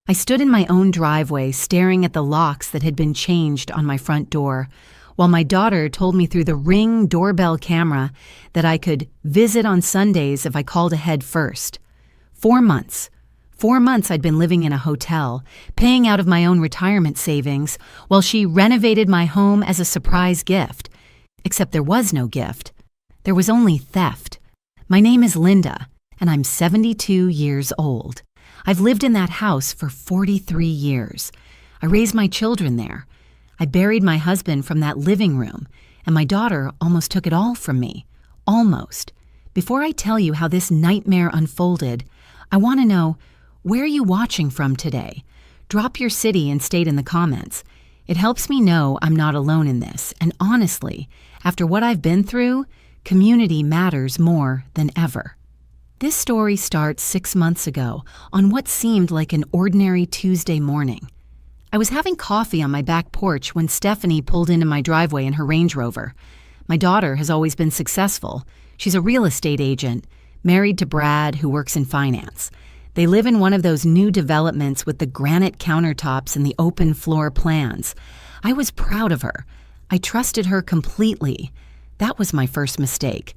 I stood in my own driveway staring at the locks that had been changed on my front door, while my daughter told me through the Ring doorbell camera that I could visit on Sundays if I called ahead first. 4 months. 4 months I'd been living in a hotel, paying out of my own retirement savings, while she renovated my home as a surprise gift. Except there was no gift. There was only theft. My name is Linda, and I'm 72 years old. I've lived in that house for 43 years. I raised my children there. I buried my husband from that living room, and my daughter almost took it all from me. Almost. Before I tell you how this nightmare unfolded, I want to know, where are you watching from today? Drop your city and state in the comments. It helps me know I'm not alone in this, and honestly, after what I've been through, community matters more than ever. This story starts 6 months ago on what seemed like an ordinary Tuesday morning. I was having coffee on my back porch when Stephanie pulled into my driveway in her Range Rover. My daughter has always been successful. She's a real estate agent, married to Brad, who works in finance. They live in one of those new developments with the granite countertops and the open floor plans. I was proud of her. I trusted her completely. That was my first mistake.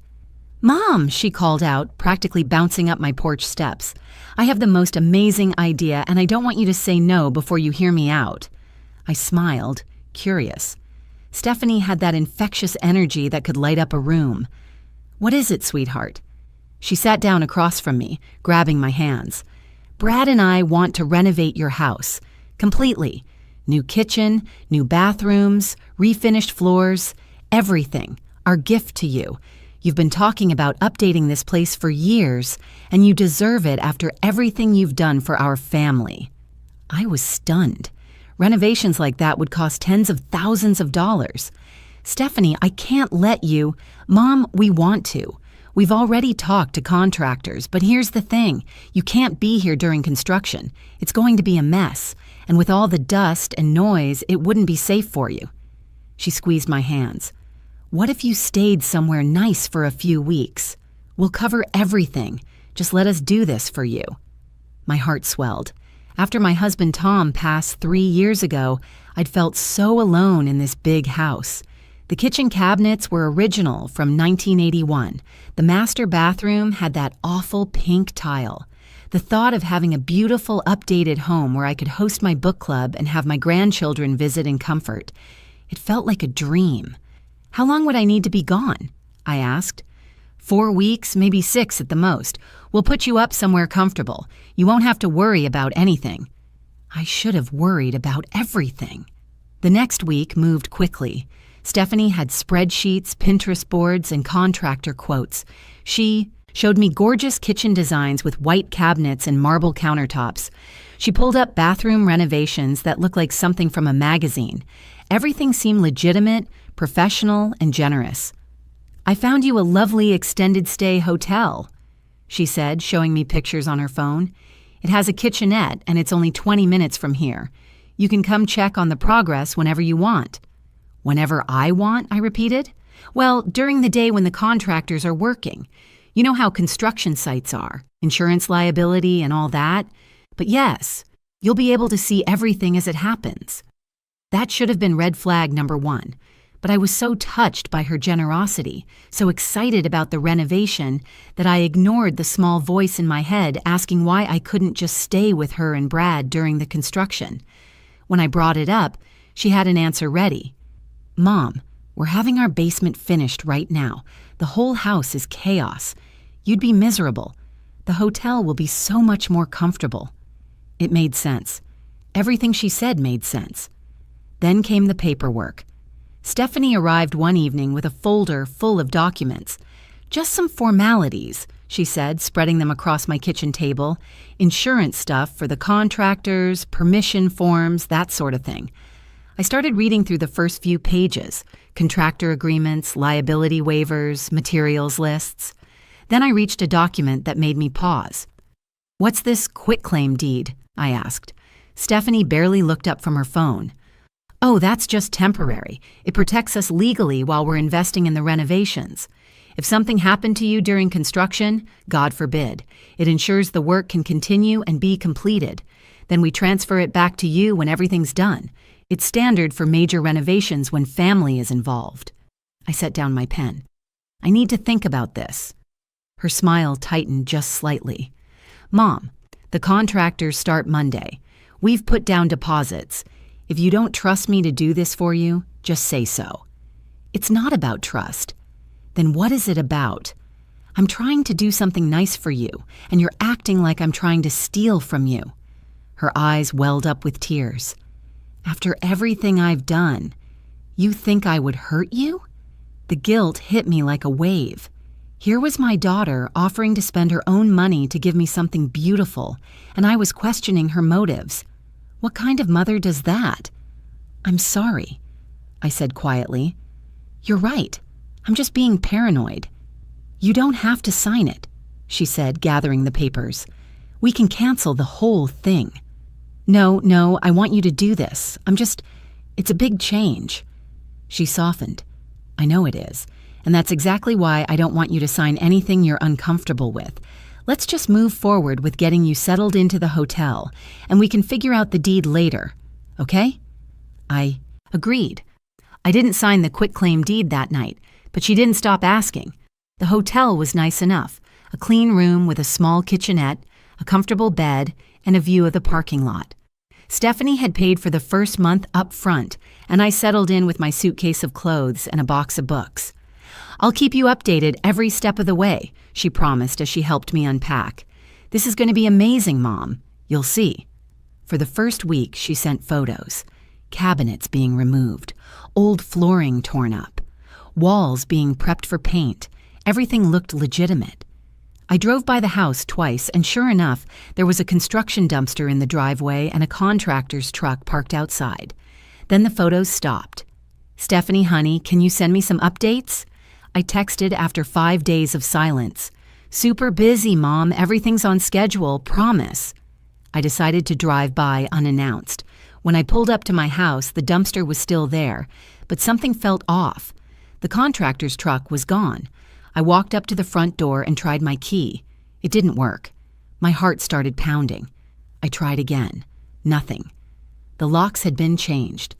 "Mom," she called out, practically bouncing up my porch steps. "I have the most amazing idea, and I don't want you to say no before you hear me out." I smiled, curious. Stephanie had that infectious energy that could light up a room. "What is it, sweetheart?" She sat down across from me, grabbing my hands. "Brad and I want to renovate your house. Completely. New kitchen, new bathrooms, refinished floors, everything. Our gift to you. You've been talking about updating this place for years, and you deserve it after everything you've done for our family." I was stunned. Renovations like that would cost tens of thousands of dollars. "Stephanie, I can't let you—" "Mom, we want to. We've already talked to contractors, but here's the thing. You can't be here during construction. It's going to be a mess, and with all the dust and noise, it wouldn't be safe for you." She squeezed my hands. "What if you stayed somewhere nice for a few weeks? We'll cover everything. Just let us do this for you." My heart swelled. After my husband Tom passed 3 years ago, I'd felt so alone in this big house. The kitchen cabinets were original from 1981. The master bathroom had that awful pink tile. The thought of having a beautiful, updated home where I could host my book club and have my grandchildren visit in comfort, it felt like a dream. "How long would I need to be gone?" I asked. 4 weeks, maybe 6 at the most. We'll put you up somewhere comfortable. You won't have to worry about anything." I should have worried about everything. The next week moved quickly. Stephanie had spreadsheets, Pinterest boards, and contractor quotes. She showed me gorgeous kitchen designs with white cabinets and marble countertops. She pulled up bathroom renovations that looked like something from a magazine. Everything seemed legitimate, professional, and generous. "I found you a lovely extended stay hotel," she said, showing me pictures on her phone. "It has a kitchenette, and it's only 20 minutes from here. You can come check on the progress whenever you want." "Whenever I want?" I repeated. "Well, during the day when the contractors are working. You know how construction sites are, insurance liability and all that. But yes, you'll be able to see everything as it happens." That should have been red flag number 1. But I was so touched by her generosity, so excited about the renovation, that I ignored the small voice in my head asking why I couldn't just stay with her and Brad during the construction. When I brought it up, she had an answer ready. "Mom, we're having our basement finished right now. The whole house is chaos. You'd be miserable. The hotel will be so much more comfortable." It made sense. Everything she said made sense. Then came the paperwork. Stephanie arrived one evening with a folder full of documents. "Just some formalities," she said, spreading them across my kitchen table. "Insurance stuff for the contractors, permission forms, that sort of thing." I started reading through the first few pages: contractor agreements, liability waivers, materials lists. Then I reached a document that made me pause. "What's this quitclaim deed?" I asked. Stephanie barely looked up from her phone. "Oh, that's just temporary. It protects us legally while we're investing in the renovations. If something happened to you during construction, God forbid, it ensures the work can continue and be completed. Then we transfer it back to you when everything's done. It's standard for major renovations when family is involved. I set down my pen. I need to think about this. Her smile tightened just slightly. Mom, the contractors start Monday. We've put down deposits. If you don't trust me to do this for you, just say so. It's not about trust. Then what is it about? I'm trying to do something nice for you, and you're acting like I'm trying to steal from you. Her eyes welled up with tears. After everything I've done, you think I would hurt you? The guilt hit me like a wave. Here was my daughter offering to spend her own money to give me something beautiful, and I was questioning her motives. What kind of mother does that? I'm sorry, I said quietly. You're right. I'm just being paranoid. You don't have to sign it, she said, gathering the papers. We can cancel the whole thing. No, I want you to do this. It's a big change. She softened. I know it is, and that's exactly why I don't want you to sign anything you're uncomfortable with. Let's just move forward with getting you settled into the hotel, and we can figure out the deed later, okay? I agreed. I didn't sign the quitclaim deed that night, but she didn't stop asking. The hotel was nice enough, a clean room with a small kitchenette, a comfortable bed, and a view of the parking lot. Stephanie had paid for the first month up front, and I settled in with my suitcase of clothes and a box of books. I'll keep you updated every step of the way, she promised as she helped me unpack. This is going to be amazing, Mom. You'll see. For the first week, she sent photos. Cabinets being removed, old flooring torn up, walls being prepped for paint. Everything looked legitimate. I drove by the house twice, and sure enough, there was a construction dumpster in the driveway and a contractor's truck parked outside. Then the photos stopped. Stephanie, honey, can you send me some updates? I texted after 5 days of silence. Super busy, Mom. Everything's on schedule, promise. I decided to drive by unannounced. When I pulled up to my house, the dumpster was still there, but something felt off. The contractor's truck was gone. I walked up to the front door and tried my key. It didn't work. My heart started pounding. I tried again. Nothing. The locks had been changed.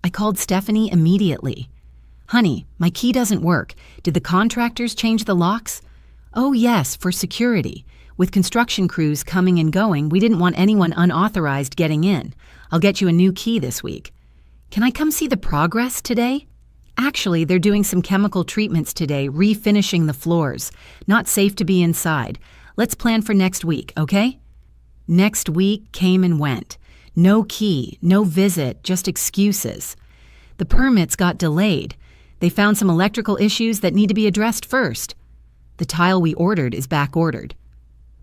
I called Stephanie immediately. Honey, my key doesn't work. Did the contractors change the locks? Oh, yes, for security. With construction crews coming and going, we didn't want anyone unauthorized getting in. I'll get you a new key this week. Can I come see the progress today? Actually, they're doing some chemical treatments today, refinishing the floors. Not safe to be inside. Let's plan for next week, okay? Next week came and went. No key, no visit, just excuses. The permits got delayed. They found some electrical issues that need to be addressed first. The tile we ordered is back ordered.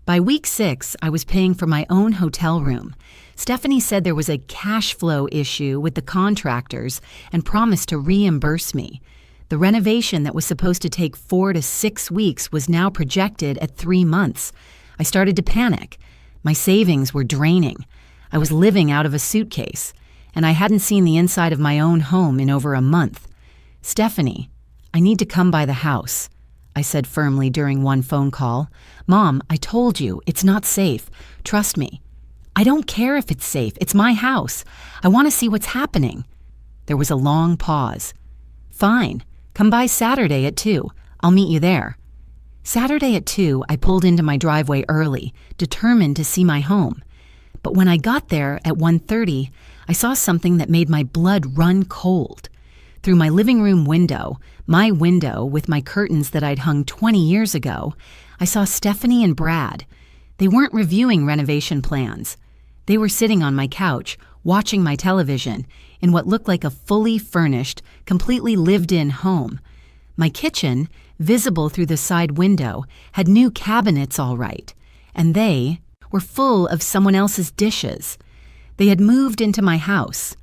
By week 6, I was paying for my own hotel room. Stephanie said there was a cash flow issue with the contractors and promised to reimburse me. The renovation that was supposed to take 4 to 6 weeks was now projected at 3 months. I started to panic. My savings were draining. I was living out of a suitcase, and I hadn't seen the inside of my own home in over a month. Stephanie, I need to come by the house, I said firmly during one phone call. Mom, I told you, it's not safe. Trust me. I don't care if it's safe. It's my house. I want to see what's happening. There was a long pause. Fine. Come by Saturday at 2. I'll meet you there. Saturday at 2, I pulled into my driveway early, determined to see my home. But when I got there at 1:30, I saw something that made my blood run cold. Through my living room window, my window with my curtains that I'd hung 20 years ago, I saw Stephanie and Brad. They weren't reviewing renovation plans. They were sitting on my couch, watching my television, in what looked like a fully furnished, completely lived-in home. My kitchen, visible through the side window, had new cabinets all right, and they were full of someone else's dishes. They had moved into my house.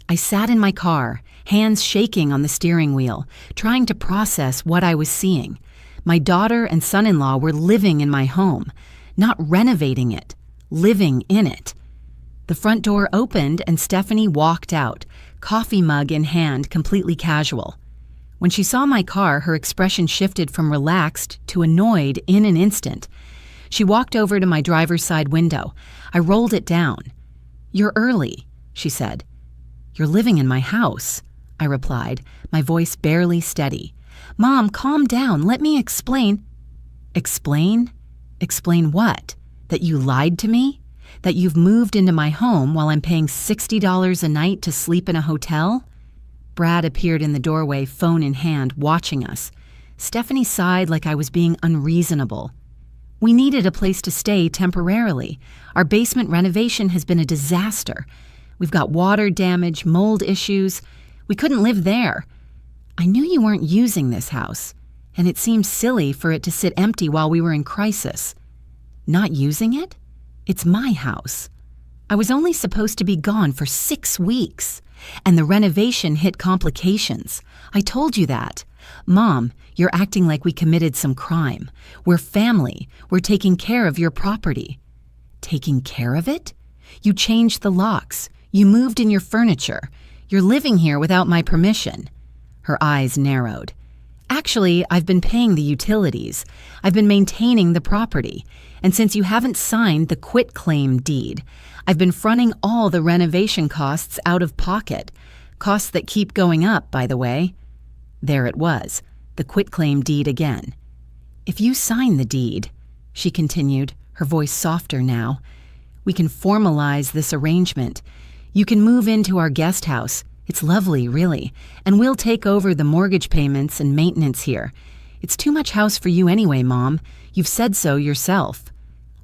I sat in my car, hands shaking on the steering wheel, trying to process what I was seeing. My daughter and son-in-law were living in my home, not renovating it, living in it. The front door opened and Stephanie walked out, coffee mug in hand, completely casual. When she saw my car, her expression shifted from relaxed to annoyed in an instant. She walked over to my driver's side window. I rolled it down. "You're early," she said. "You're living in my house," I replied, my voice barely steady. "Mom, calm down. Let me explain." "Explain? Explain what? That you lied to me? That you've moved into my home while I'm paying $60 a night to sleep in a hotel?" Brad appeared in the doorway, phone in hand, watching us. Stephanie sighed like I was being unreasonable. "We needed a place to stay temporarily. Our basement renovation has been a disaster. We've got water damage, mold issues. We couldn't live there. I knew you weren't using this house, and it seemed silly for it to sit empty while we were in crisis." "Not using it? It's my house. I was only supposed to be gone for 6 weeks, and the renovation hit complications. I told you that. Mom, you're acting like we committed some crime. We're family. We're taking care of your property." "Taking care of it? You changed the locks. You moved in your furniture. You're living here without my permission." Her eyes narrowed. "Actually, I've been paying the utilities. I've been maintaining the property. And since you haven't signed the quitclaim deed, I've been fronting all the renovation costs out of pocket. Costs that keep going up, by the way." There it was, the quitclaim deed again. "If you sign the deed," she continued, her voice softer now, "we can formalize this arrangement. You can move into our guest house. It's lovely, really, and we'll take over the mortgage payments and maintenance here. It's too much house for you anyway, Mom. You've said so yourself."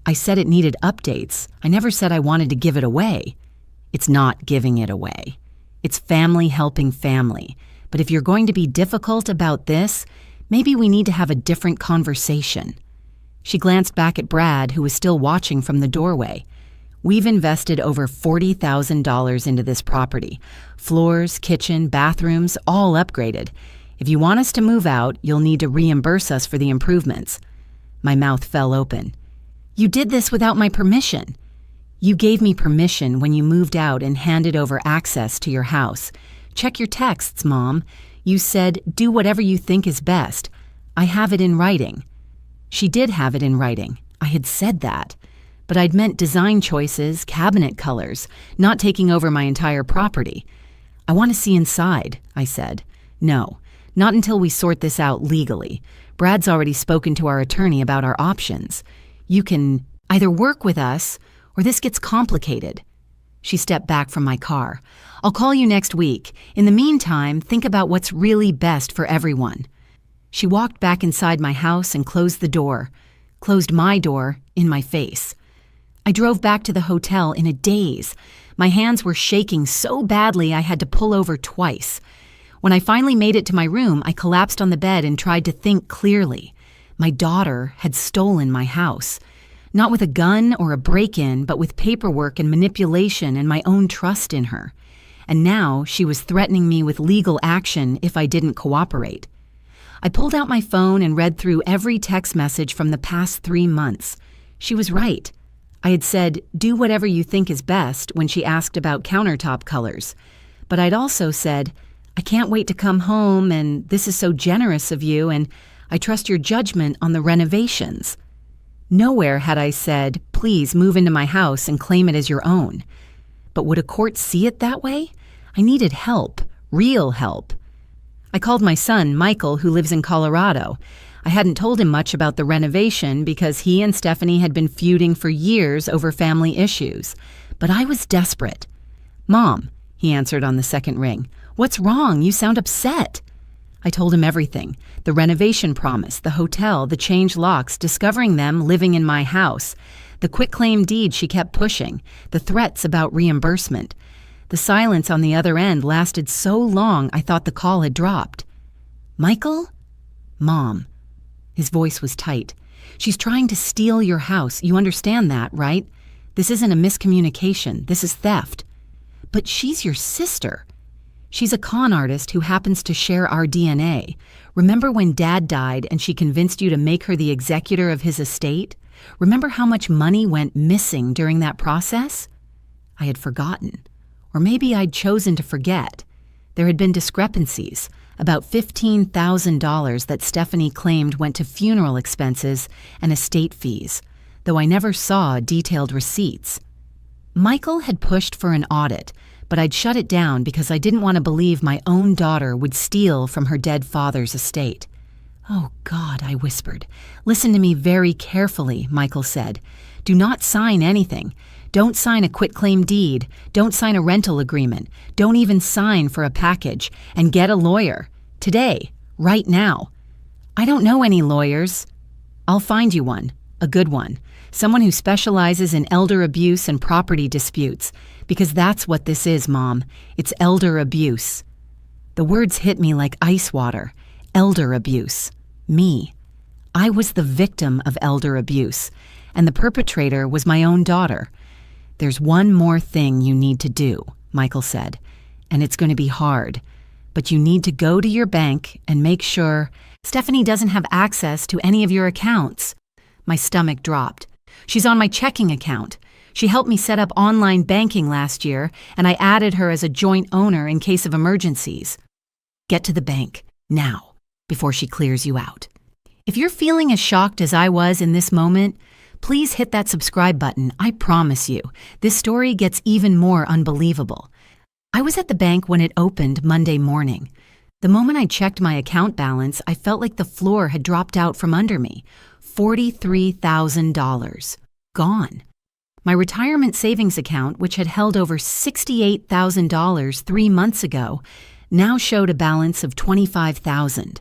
"I said it needed updates. I never said I wanted to give it away." "It's not giving it away. It's family helping family. But if you're going to be difficult about this, maybe we need to have a different conversation." She glanced back at Brad, who was still watching from the doorway. "We've invested over $40,000 into this property. Floors, kitchen, bathrooms, all upgraded. If you want us to move out, you'll need to reimburse us for the improvements." My mouth fell open. "You did this without my permission." "You gave me permission when you moved out and handed over access to your house. Check your texts, Mom. You said, 'Do whatever you think is best.' I have it in writing." She did have it in writing. I had said that. But I'd meant design choices, cabinet colors, not taking over my entire property. "I want to see inside," I said. "No, not until we sort this out legally. Brad's already spoken to our attorney about our options. You can either work with us or this gets complicated." She stepped back from my car. "I'll call you next week. In the meantime, think about what's really best for everyone." She walked back inside my house and closed the door. Closed my door in my face. I drove back to the hotel in a daze. My hands were shaking so badly I had to pull over twice. When I finally made it to my room, I collapsed on the bed and tried to think clearly. My daughter had stolen my house. Not with a gun or a break-in, but with paperwork and manipulation and my own trust in her. And now she was threatening me with legal action if I didn't cooperate. I pulled out my phone and read through every text message from the past 3 months. She was right. I had said, "Do whatever you think is best," when she asked about countertop colors. But I'd also said, "I can't wait to come home, and this is so generous of you, and I trust your judgment on the renovations." Nowhere had I said, "Please move into my house and claim it as your own." But would a court see it that way? I needed help, real help. I called my son, Michael, who lives in Colorado. I hadn't told him much about the renovation because he and Stephanie had been feuding for years over family issues. But I was desperate. "Mom," he answered on the second ring. "What's wrong? You sound upset." I told him everything. The renovation promise, the hotel, the changed locks, discovering them living in my house, the quitclaim deed she kept pushing, the threats about reimbursement. The silence on the other end lasted so long I thought the call had dropped. "Michael?" "Mom." His voice was tight. "She's trying to steal your house. You understand that, right? This isn't a miscommunication. This is theft." "But she's your sister." "She's a con artist who happens to share our DNA. Remember when Dad died and she convinced you to make her the executor of his estate? Remember how much money went missing during that process?" I had forgotten. Or maybe I'd chosen to forget. There had been discrepancies, about $15,000 that Stephanie claimed went to funeral expenses and estate fees, though I never saw detailed receipts. Michael had pushed for an audit, but I'd shut it down because I didn't want to believe my own daughter would steal from her dead father's estate. "Oh, God," I whispered. "Listen to me very carefully," Michael said. "Do not sign anything. Don't sign a quitclaim deed. Don't sign a rental agreement. Don't even sign for a package. And get a lawyer. Today. Right now." "I don't know any lawyers." "I'll find you one. A good one. Someone who specializes in elder abuse and property disputes. Because that's what this is, Mom. It's elder abuse." The words hit me like ice water. Elder abuse. Me. I was the victim of elder abuse, and the perpetrator was my own daughter. "There's one more thing you need to do," Michael said, "and it's going to be hard. But you need to go to your bank and make sure Stephanie doesn't have access to any of your accounts." My stomach dropped. "She's on my checking account. She helped me set up online banking last year, and I added her as a joint owner in case of emergencies." "Get to the bank, now, before she clears you out." If you're feeling as shocked as I was in this moment, please hit that subscribe button. I promise you, this story gets even more unbelievable. I was at the bank when it opened Monday morning. The moment I checked my account balance, I felt like the floor had dropped out from under me. $43,000. Gone. My retirement savings account, which had held over $68,000 3 months ago, now showed a balance of $25,000.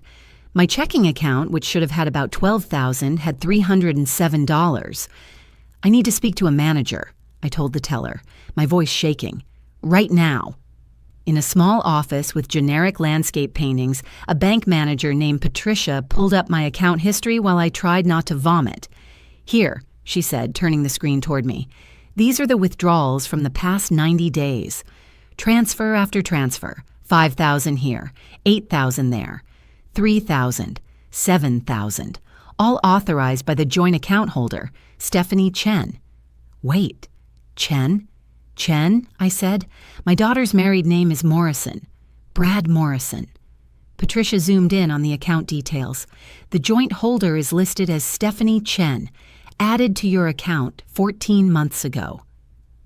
My checking account, which should have had about $12,000, had $307. "I need to speak to a manager," I told the teller, my voice shaking. "Right now." In a small office with generic landscape paintings, a bank manager named Patricia pulled up my account history while I tried not to vomit. "Here," she said, turning the screen toward me. "These are the withdrawals from the past 90 days. Transfer after transfer. 5,000 here, 8,000 there, 3,000, 7,000, all authorized by the joint account holder, Stephanie Chen." "Wait, Chen? Chen?" I said. "My daughter's married name is Morrison. Brad Morrison." Patricia zoomed in on the account details. "The joint holder is listed as Stephanie Chen, added to your account 14 months ago."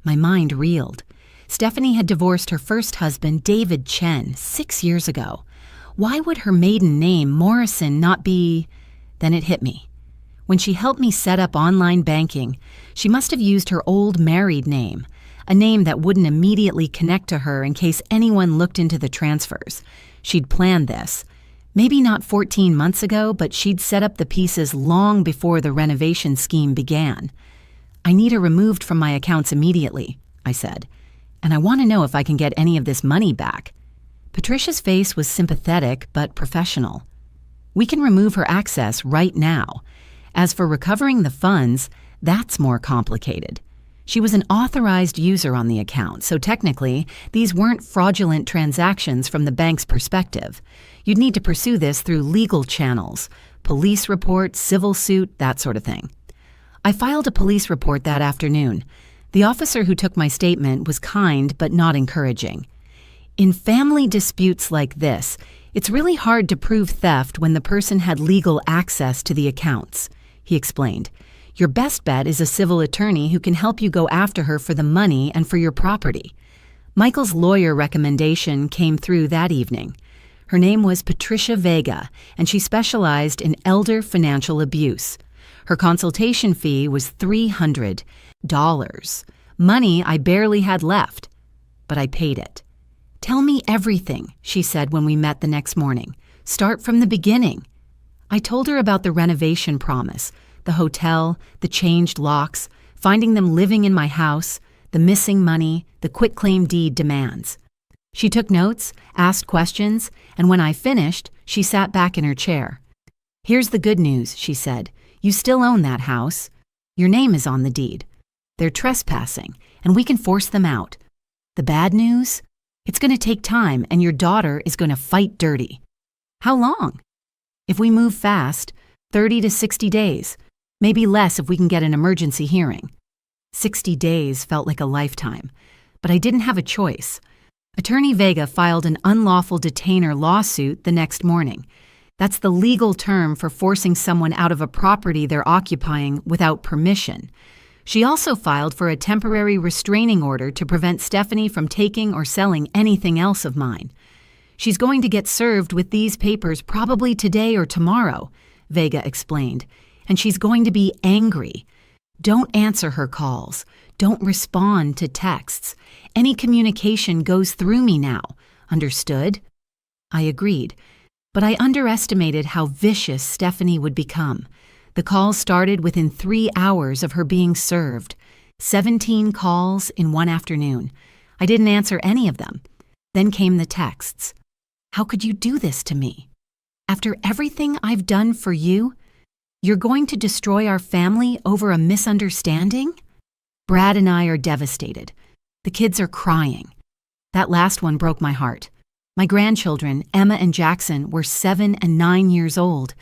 My mind reeled. Stephanie had divorced her first husband, David Chen, 6 years ago. Why would her maiden name, Morrison, not be... Then it hit me. When she helped me set up online banking, she must have used her old married name, a name that wouldn't immediately connect to her in case anyone looked into the transfers. She'd planned this. Maybe not 14 months ago, but she'd set up the pieces long before the renovation scheme began. "I need her removed from my accounts immediately," I said. "And I want to know if I can get any of this money back." Patricia's face was sympathetic but professional. "We can remove her access right now. As for recovering the funds, that's more complicated. She was an authorized user on the account, so technically, these weren't fraudulent transactions from the bank's perspective. You'd need to pursue this through legal channels, police report, civil suit, that sort of thing." I filed a police report that afternoon. The officer who took my statement was kind but not encouraging. "In family disputes like this, it's really hard to prove theft when the person had legal access to the accounts," he explained. "Your best bet is a civil attorney who can help you go after her for the money and for your property." Michael's lawyer recommendation came through that evening. Her name was Patricia Vega, and she specialized in elder financial abuse. Her consultation fee was $300. Money I barely had left, but I paid it. "Tell me everything," she said when we met the next morning. "Start from the beginning." I told her about the renovation promise, the hotel, the changed locks, finding them living in my house, the missing money, the quitclaim deed demands. She took notes, asked questions, and when I finished, she sat back in her chair. "Here's the good news," she said. "You still own that house. Your name is on the deed. They're trespassing, and we can force them out. The bad news? It's going to take time, and your daughter is going to fight dirty." "How long?" "If we move fast, 30 to 60 days. Maybe less if we can get an emergency hearing." 60 days felt like a lifetime, but I didn't have a choice. Attorney Vega filed an unlawful detainer lawsuit the next morning. That's the legal term for forcing someone out of a property they're occupying without permission. She also filed for a temporary restraining order to prevent Stephanie from taking or selling anything else of mine. She's going to get served with these papers probably today or tomorrow, Vega explained, and she's going to be angry. Don't answer her calls. Don't respond to texts. Any communication goes through me now. Understood? I agreed, but I underestimated how vicious Stephanie would become. The calls started within 3 hours of her being served. 17 calls in one afternoon. I didn't answer any of them. Then came the texts. How could you do this to me? After everything I've done for you, you're going to destroy our family over a misunderstanding? Brad and I are devastated. The kids are crying. That last one broke my heart. My grandchildren, Emma and Jackson, were 7 and 9 years old.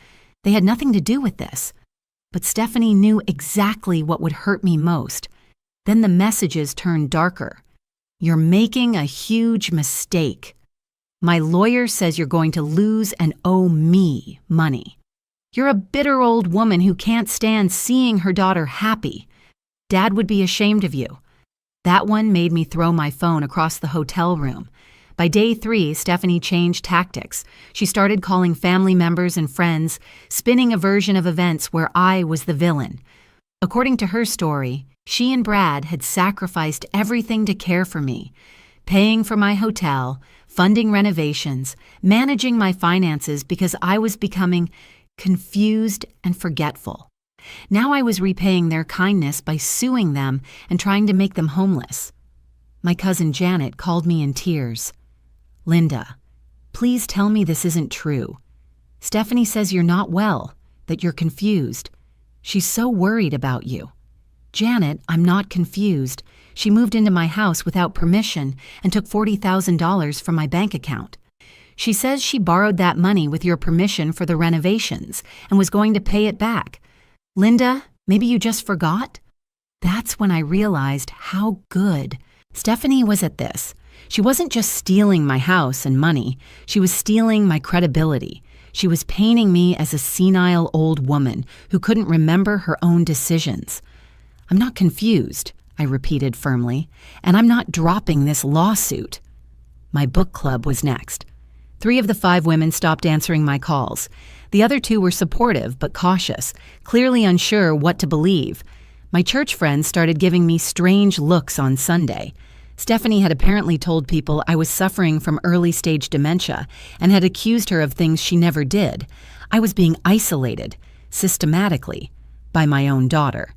They had nothing to do with this. But Stephanie knew exactly what would hurt me most. Then the messages turned darker. You're making a huge mistake. My lawyer says you're going to lose and owe me money. You're a bitter old woman who can't stand seeing her daughter happy. Dad would be ashamed of you. That one made me throw my phone across the hotel room. By day 3, Stephanie changed tactics. She started calling family members and friends, spinning a version of events where I was the villain. According to her story, she and Brad had sacrificed everything to care for me, paying for my hotel, funding renovations, managing my finances because I was becoming confused and forgetful. Now I was repaying their kindness by suing them and trying to make them homeless. My cousin Janet called me in tears. Linda, please tell me this isn't true. Stephanie says you're not well, that you're confused. She's so worried about you. Janet, I'm not confused. She moved into my house without permission and took $40,000 from my bank account. She says she borrowed that money with your permission for the renovations and was going to pay it back. Linda, maybe you just forgot? That's when I realized how good Stephanie was at this. She wasn't just stealing my house and money. She was stealing my credibility. She was painting me as a senile old woman who couldn't remember her own decisions. I'm not confused, I repeated firmly, and I'm not dropping this lawsuit. My book club was next. 3 of the 5 women stopped answering my calls. The other 2 were supportive but cautious, clearly unsure what to believe. My church friends started giving me strange looks on Sunday. Stephanie had apparently told people I was suffering from early-stage dementia and had accused her of things she never did. I was being isolated, systematically, by my own daughter.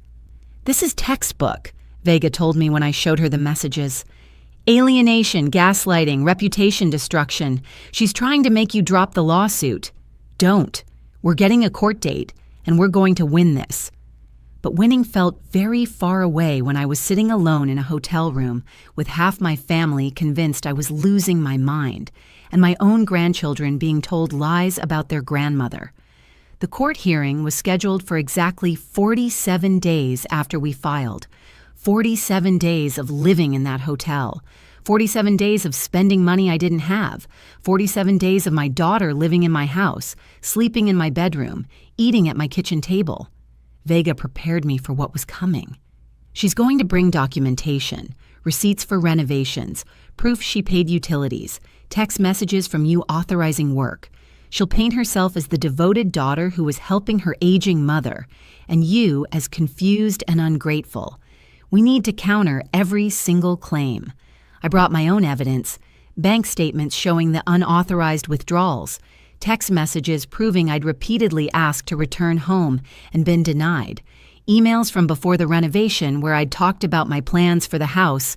This is textbook, Vega told me when I showed her the messages. Alienation, gaslighting, reputation destruction. She's trying to make you drop the lawsuit. Don't. We're getting a court date, and we're going to win this. But winning felt very far away when I was sitting alone in a hotel room with half my family convinced I was losing my mind, and my own grandchildren being told lies about their grandmother. The court hearing was scheduled for exactly 47 days after we filed. 47 days of living in that hotel. 47 days of spending money I didn't have. 47 days of my daughter living in my house, sleeping in my bedroom, eating at my kitchen table. Vega prepared me for what was coming. She's going to bring documentation, receipts for renovations, proof she paid utilities, text messages from you authorizing work. She'll paint herself as the devoted daughter who was helping her aging mother, and you as confused and ungrateful. We need to counter every single claim. I brought my own evidence, bank statements showing the unauthorized withdrawals, text messages proving I'd repeatedly asked to return home and been denied, emails from before the renovation where I'd talked about my plans for the house,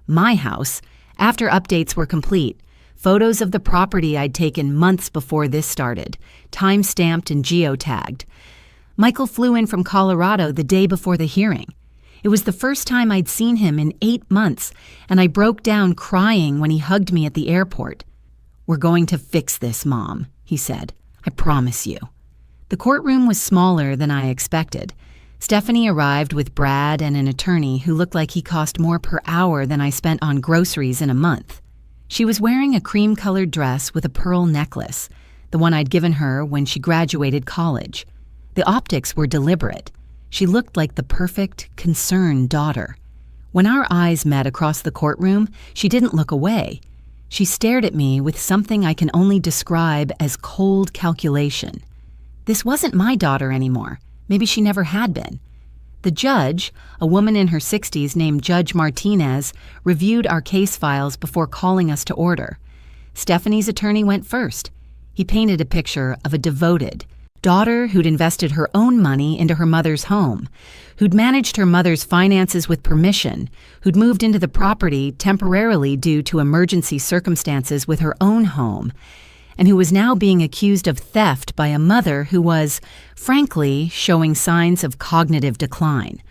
my house, after updates were complete, photos of the property I'd taken months before this started, time-stamped and geotagged. Michael flew in from Colorado the day before the hearing. It was the first time I'd seen him in 8 months, and I broke down crying when he hugged me at the airport. "We're going to fix this, Mom," he said. "I promise you." The courtroom was smaller than I expected. Stephanie arrived with Brad and an attorney who looked like he cost more per hour than I spent on groceries in a month. She was wearing a cream-colored dress with a pearl necklace, the one I'd given her when she graduated college. The optics were deliberate. She looked like the perfect, concerned daughter. When our eyes met across the courtroom, she didn't look away. She stared at me with something I can only describe as cold calculation. This wasn't my daughter anymore. Maybe she never had been. The judge, a woman in her 60s named Judge Martinez, reviewed our case files before calling us to order. Stephanie's attorney went first. He painted a picture of a devoted daughter who'd invested her own money into her mother's home, who'd managed her mother's finances with permission, who'd moved into the property temporarily due to emergency circumstances with her own home, and who was now being accused of theft by a mother who was, frankly, showing signs of cognitive decline.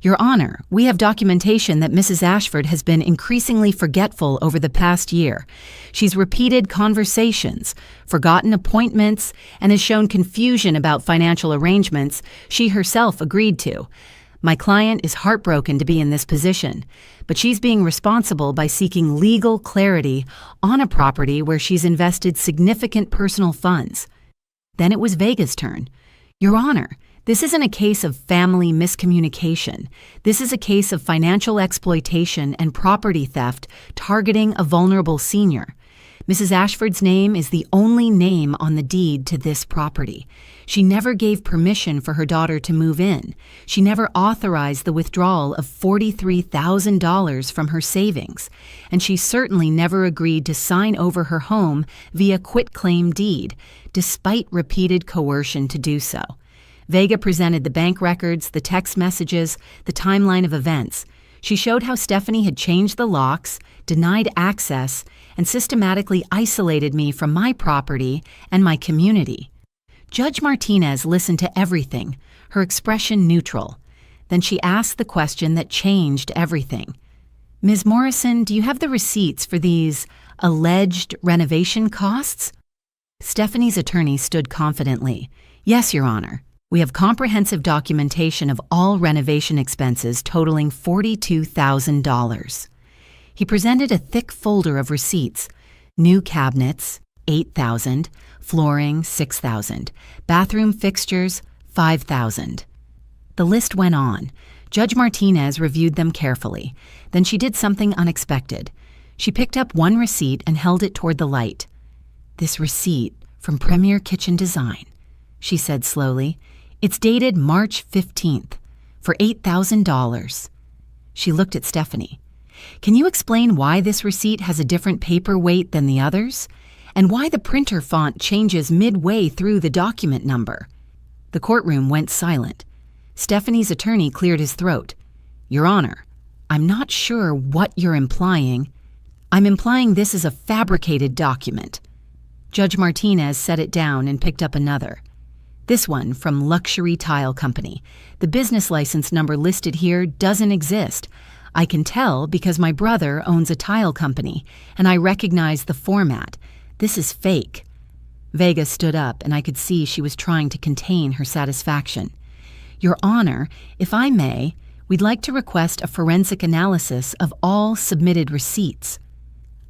Your Honor, we have documentation that Mrs. Ashford has been increasingly forgetful over the past year. She's repeated conversations, forgotten appointments, and has shown confusion about financial arrangements she herself agreed to. My client is heartbroken to be in this position, but she's being responsible by seeking legal clarity on a property where she's invested significant personal funds. Then it was Vega's turn. Your Honor, this isn't a case of family miscommunication. This is a case of financial exploitation and property theft targeting a vulnerable senior. Mrs. Ashford's name is the only name on the deed to this property. She never gave permission for her daughter to move in. She never authorized the withdrawal of $43,000 from her savings. And she certainly never agreed to sign over her home via quitclaim deed, despite repeated coercion to do so. Vega presented the bank records, the text messages, the timeline of events. She showed how Stephanie had changed the locks, denied access, and systematically isolated me from my property and my community. Judge Martinez listened to everything, her expression neutral. Then she asked the question that changed everything. Ms. Morrison, do you have the receipts for these alleged renovation costs? Stephanie's attorney stood confidently. Yes, Your Honor. We have comprehensive documentation of all renovation expenses totaling $42,000. He presented a thick folder of receipts. New cabinets, $8,000, flooring, $6,000, bathroom fixtures, $5,000. The list went on. Judge Martinez reviewed them carefully. Then she did something unexpected. She picked up one receipt and held it toward the light. This receipt from Premier Kitchen Design, she said slowly. It's dated March 15th for $8,000. She looked at Stephanie. Can you explain why this receipt has a different paper weight than the others? And why the printer font changes midway through the document number? The courtroom went silent. Stephanie's attorney cleared his throat. Your Honor, I'm not sure what you're implying. I'm implying this is a fabricated document. Judge Martinez set it down and picked up another. This one from Luxury Tile Company. The business license number listed here doesn't exist. I can tell because my brother owns a tile company, and I recognize the format. This is fake. Vega stood up, and I could see she was trying to contain her satisfaction. Your Honor, if I may, we'd like to request a forensic analysis of all submitted receipts.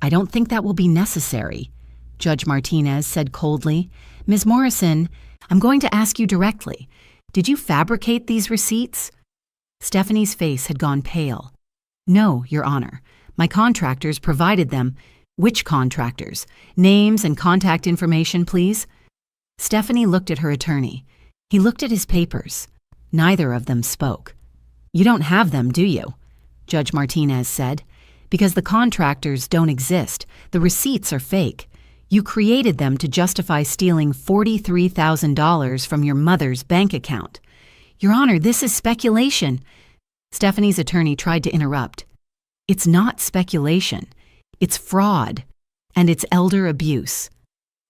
I don't think that will be necessary, Judge Martinez said coldly. Ms. Morrison, I'm going to ask you directly. Did you fabricate these receipts? Stephanie's face had gone pale. No, Your Honor. My contractors provided them. Which contractors? Names and contact information, please. Stephanie looked at her attorney. He looked at his papers. Neither of them spoke. You don't have them, do you? Judge Martinez said. Because the contractors don't exist. The receipts are fake. You created them to justify stealing $43,000 from your mother's bank account. Your Honor, this is speculation. Stephanie's attorney tried to interrupt. It's not speculation. It's fraud. And it's elder abuse.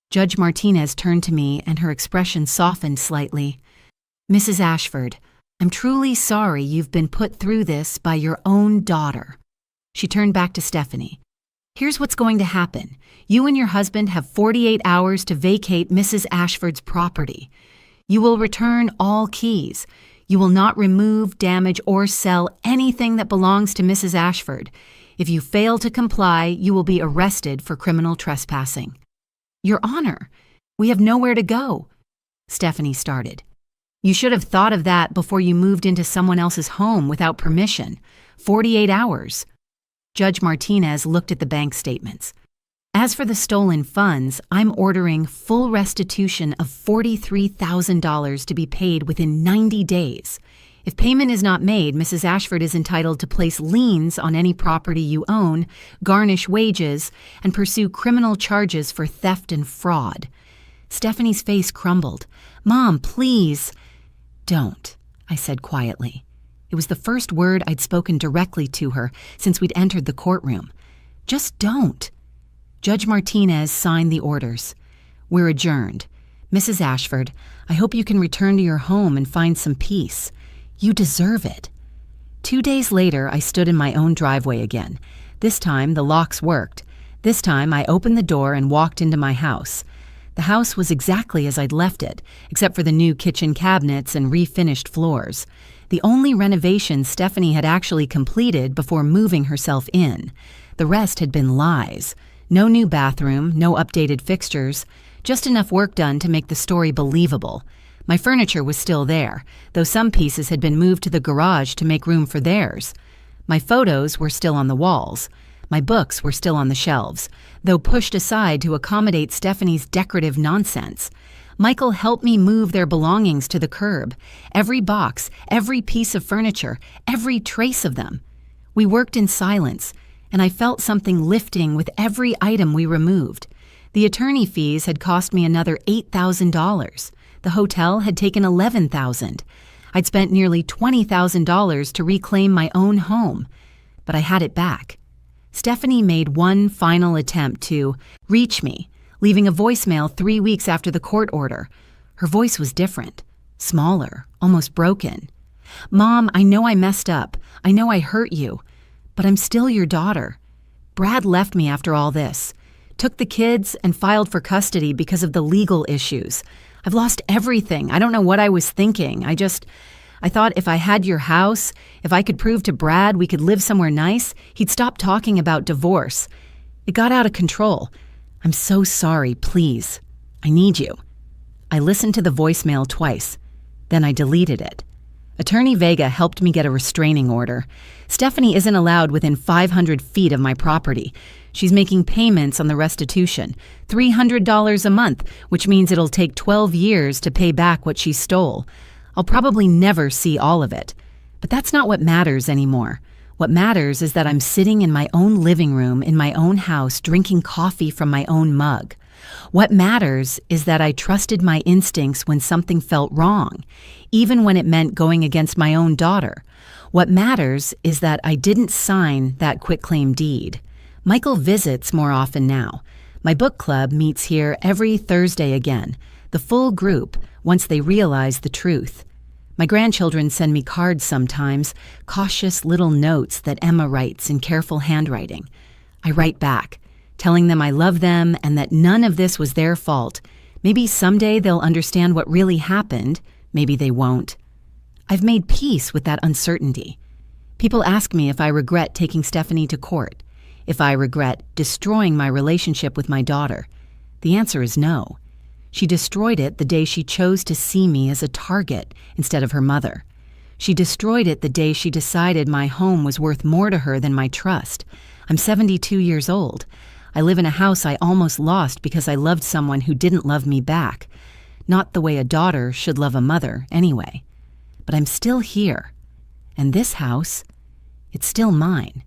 Judge Martinez turned to me and her expression softened slightly. Mrs. Ashford, I'm truly sorry you've been put through this by your own daughter. She turned back to Stephanie. Here's what's going to happen. You and your husband have 48 hours to vacate Mrs. Ashford's property. You will return all keys. You will not remove, damage, or sell anything that belongs to Mrs. Ashford. If you fail to comply, you will be arrested for criminal trespassing. Your Honor, we have nowhere to go. Stephanie started. You should have thought of that before you moved into someone else's home without permission. 48 hours. Judge Martinez looked at the bank statements. As for the stolen funds, I'm ordering full restitution of $43,000 to be paid within 90 days. If payment is not made, Mrs. Ashford is entitled to place liens on any property you own, garnish wages, and pursue criminal charges for theft and fraud. Stephanie's face crumbled. Mom, please. Don't, I said quietly. It was the first word I'd spoken directly to her since we'd entered the courtroom. Just don't. Judge Martinez signed the orders. We're adjourned. Mrs. Ashford, I hope you can return to your home and find some peace. You deserve it. 2 days later, I stood in my own driveway again. This time, the locks worked. This time, I opened the door and walked into my house. The house was exactly as I'd left it, except for the new kitchen cabinets and refinished floors. The only renovation Stephanie had actually completed before moving herself in. The rest had been lies. No new bathroom, no updated fixtures, just enough work done to make the story believable. My furniture was still there, though some pieces had been moved to the garage to make room for theirs. My photos were still on the walls. My books were still on the shelves, though pushed aside to accommodate Stephanie's decorative nonsense. Michael helped me move their belongings to the curb. Every box, every piece of furniture, every trace of them. We worked in silence, and I felt something lifting with every item we removed. The attorney fees had cost me another $8,000. The hotel had taken $11,000. I'd spent nearly $20,000 to reclaim my own home, but I had it back. Stephanie made one final attempt to reach me, leaving a voicemail 3 weeks after the court order. Her voice was different, smaller, almost broken. Mom, I know I messed up. I know I hurt you, but I'm still your daughter. Brad left me after all this, took the kids and filed for custody because of the legal issues. I've lost everything. I don't know what I was thinking. I thought if I had your house, if I could prove to Brad we could live somewhere nice, he'd stop talking about divorce. It got out of control. I'm so sorry, please. I need you. I listened to the voicemail twice. Then I deleted it. Attorney Vega helped me get a restraining order. Stephanie isn't allowed within 500 feet of my property. She's making payments on the restitution, $300 a month, which means it'll take 12 years to pay back what she stole. I'll probably never see all of it. But that's not what matters anymore. What matters is that I'm sitting in my own living room in my own house drinking coffee from my own mug. What matters is that I trusted my instincts when something felt wrong, even when it meant going against my own daughter. What matters is that I didn't sign that quitclaim deed. Michael visits more often now. My book club meets here every Thursday again, the full group, once they realize the truth. My grandchildren send me cards sometimes, cautious little notes that Emma writes in careful handwriting. I write back, telling them I love them and that none of this was their fault. Maybe someday they'll understand what really happened. Maybe they won't. I've made peace with that uncertainty. People ask me if I regret taking Stephanie to court, if I regret destroying my relationship with my daughter. The answer is no. She destroyed it the day she chose to see me as a target instead of her mother. She destroyed it the day she decided my home was worth more to her than my trust. I'm 72 years old. I live in a house I almost lost because I loved someone who didn't love me back. Not the way a daughter should love a mother, anyway. But I'm still here. And this house, it's still mine.